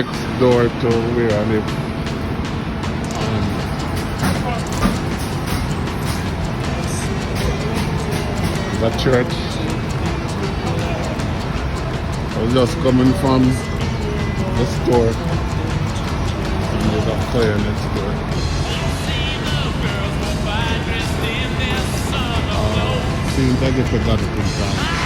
next door to where I live. The church. I was just coming from the store. And there's a fire next door. Seems like if I got it in time.